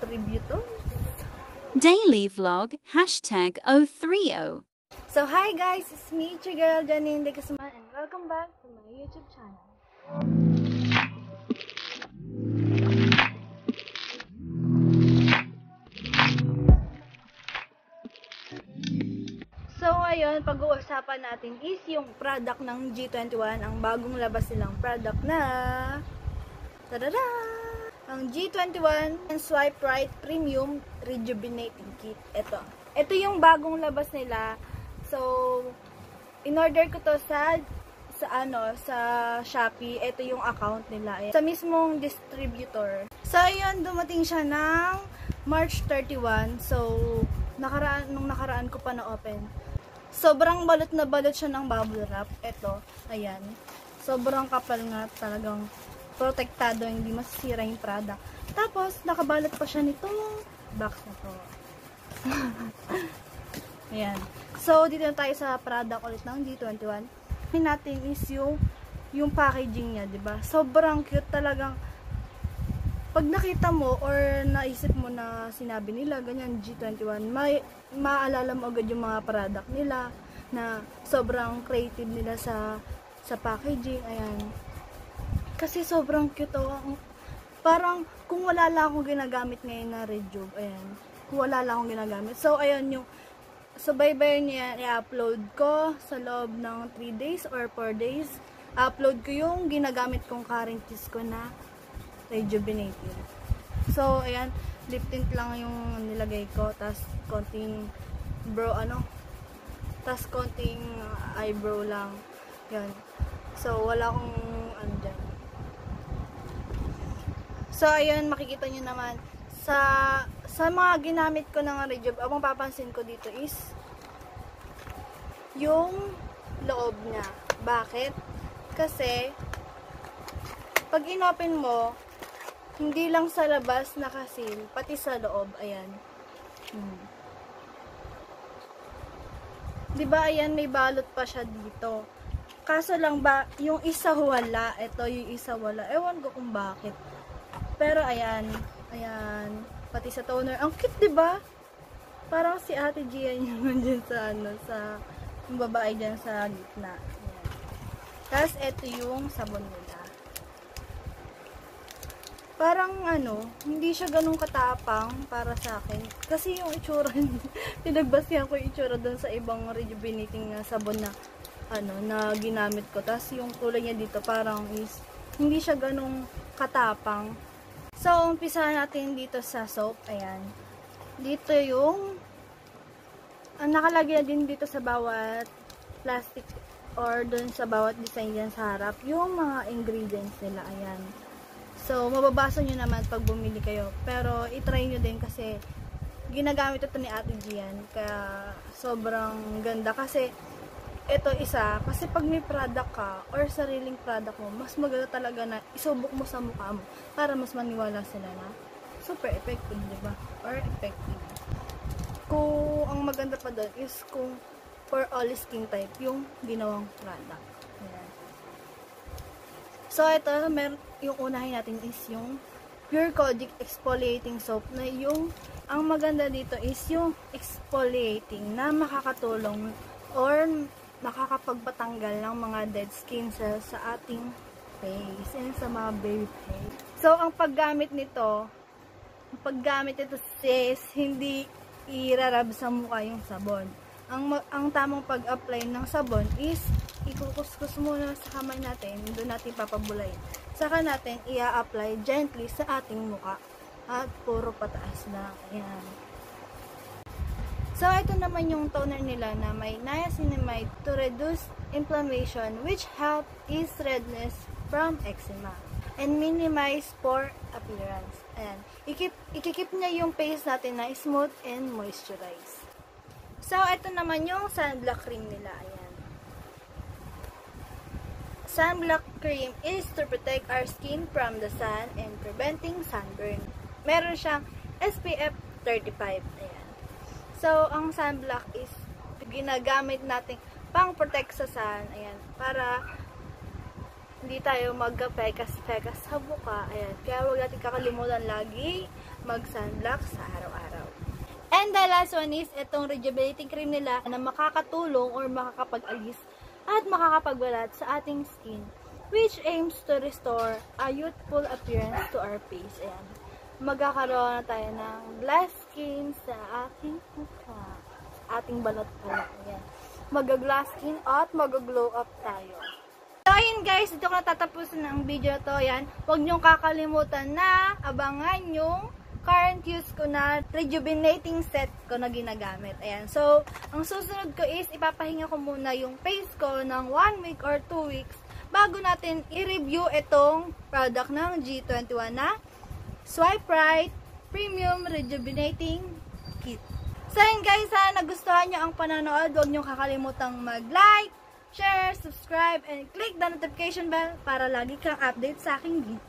distributor. Daily vlog #030. So hi guys, it's me, your girl Janine De Guzman, and welcome back to my YouTube channel. So ngayon, pag-uusapan natin is yung product ng G21, ang bagong labas nilang product na tada! Ang G21 Swipe Right Premium Rejuvenating Kit. Ito yung bagong labas nila. So, in-order ko to sa Shopee. Ito yung account nila. Ayan. Sa mismong distributor. So, ayun, dumating siya ng March 31. So, nung nakaraan ko pa na-open. Sobrang balot na balot siya ng bubble wrap. Ito, ayan. Sobrang kapal nga, talagang protektado, hindi masisira yung product. Tapos, nakabalot pa siya nitong box na to. Ayan. So, dito na tayo sa product ulit ng G21. Yung natin is yung packaging niya, diba? Sobrang cute talagang. Pag nakita mo or naisip mo na sinabi nila, ganyan, G21, maalala mo agad yung mga product nila na sobrang creative nila sa packaging. Ayan. Kasi sobrang cute. Parang kung wala lang akong ginagamit ngayon na Rejuve, ayan. Kung wala lang akong ginagamit. So, ayan yung sabay-bayan niya, i-upload ko sa loob ng 3 days or 4 days. Upload ko yung ginagamit kong current use ko na Rejuvenating. So, ayan, lip tint lang yung nilagay ko, tas konting tas konting eyebrow lang. Yan. So, wala akong ano dyan. So, ayan, makikita nyo naman sa mga ginamit ko ng Rejuve, ang papansin ko dito is yung loob niya. Bakit? Kasi pag inopen mo, hindi lang sa labas nakasil, pati sa loob, ayan. Diba, ayan, may balot pa siya dito. Kaso lang ba, yung isa wala, ito yung isa wala. Ewan ko kung bakit. Pero ayan, pati sa toner. Ang cute, diba? Parang si Ate Gian yung dyan sa yung babae dyan sa gitna. Ayan. Tapos, ito yung sabon nila. Parang hindi siya ganun katapang para sa akin. Kasi yung itsura, pinagbasihan ko yung itsura dun sa ibang rejuvenating sabon na na ginamit ko. Tapos yung kulay niya dito parang is hindi siya ganung katapang. So, umpisa natin dito sa soap. Ayan. Dito yung nakalagay na din dito sa bawat plastic or dun sa bawat design dyan sa harap yung mga ingredients nila. Ayan. So, mababasa nyo naman pag bumili kayo. Pero, itry nyo din kasi ginagamit ito ni Ate Gian. Kaya, sobrang ganda. Kasi, ito isa, kasi pag may product ka or sariling product mo, mas maganda talaga na isubok mo sa mukha mo para mas maniwala sila na super effective, diba? Or effective. Kung ang maganda pa doon is kung for all skin type yung ginawang product. Ayan. So, ito, yung unahin natin is yung Pure Kojic Exfoliating Soap na ang maganda dito is yung exfoliating na makakatulong or makakapagpatanggal ng mga dead skin cells sa ating face and sa mga baby face. So, ang paggamit nito sis, hindi irarab sa mukha yung sabon. Ang tamang pag-apply ng sabon is ikukuskus muna sa kamay natin, doon natin papabulayin. Saka natin i-apply gently sa ating mukha at puro pataas na. Ayan. So, ito naman yung toner nila na may niacinamide to reduce inflammation which help ease redness from eczema and minimize pore appearance. Ayan. Ikikip niya yung face natin na smooth and moisturized. So, ito naman yung sunblock cream nila. Ayan. Sunblock cream is to protect our skin from the sun and preventing sunburn. Meron siyang SPF 35. Ayan. So, ang sunblock is ginagamit natin pang-protect sa sun. Ayan. Para hindi tayo magka-pekas-pekas sa buka. Ayan. Kaya huwag natin kakalimutan lagi mag-sunblock sa araw-araw. And the last one is itong rejuvenating cream nila na makakatulong or makakapag-alis at makakapagbalat sa ating skin, which aims to restore a youthful appearance to our face. Ayan. Magkakaroon na tayo ng glass skin sa ating mukha, ating balat pala. Ayan. Mag-glass skin at mag-glow up tayo. So, ayun guys, dito ko natatapusin ang video to. Yan. Huwag niyong kakalimutan na abangan yung current use ko na rejuvenating set ko na ginagamit. Ayan. So, ang susunod ko is ipapahinga ko muna yung face ko ng 1 week or 2 weeks bago natin i-review itong product ng G21 na Swipe Right Premium Rejuvenating Kit. So, ayun guys, sana nagustuhan nyo ang panonood. Huwag nyo kakalimutang mag-like, share, subscribe, and click the notification bell para lagi kang update sa aking video.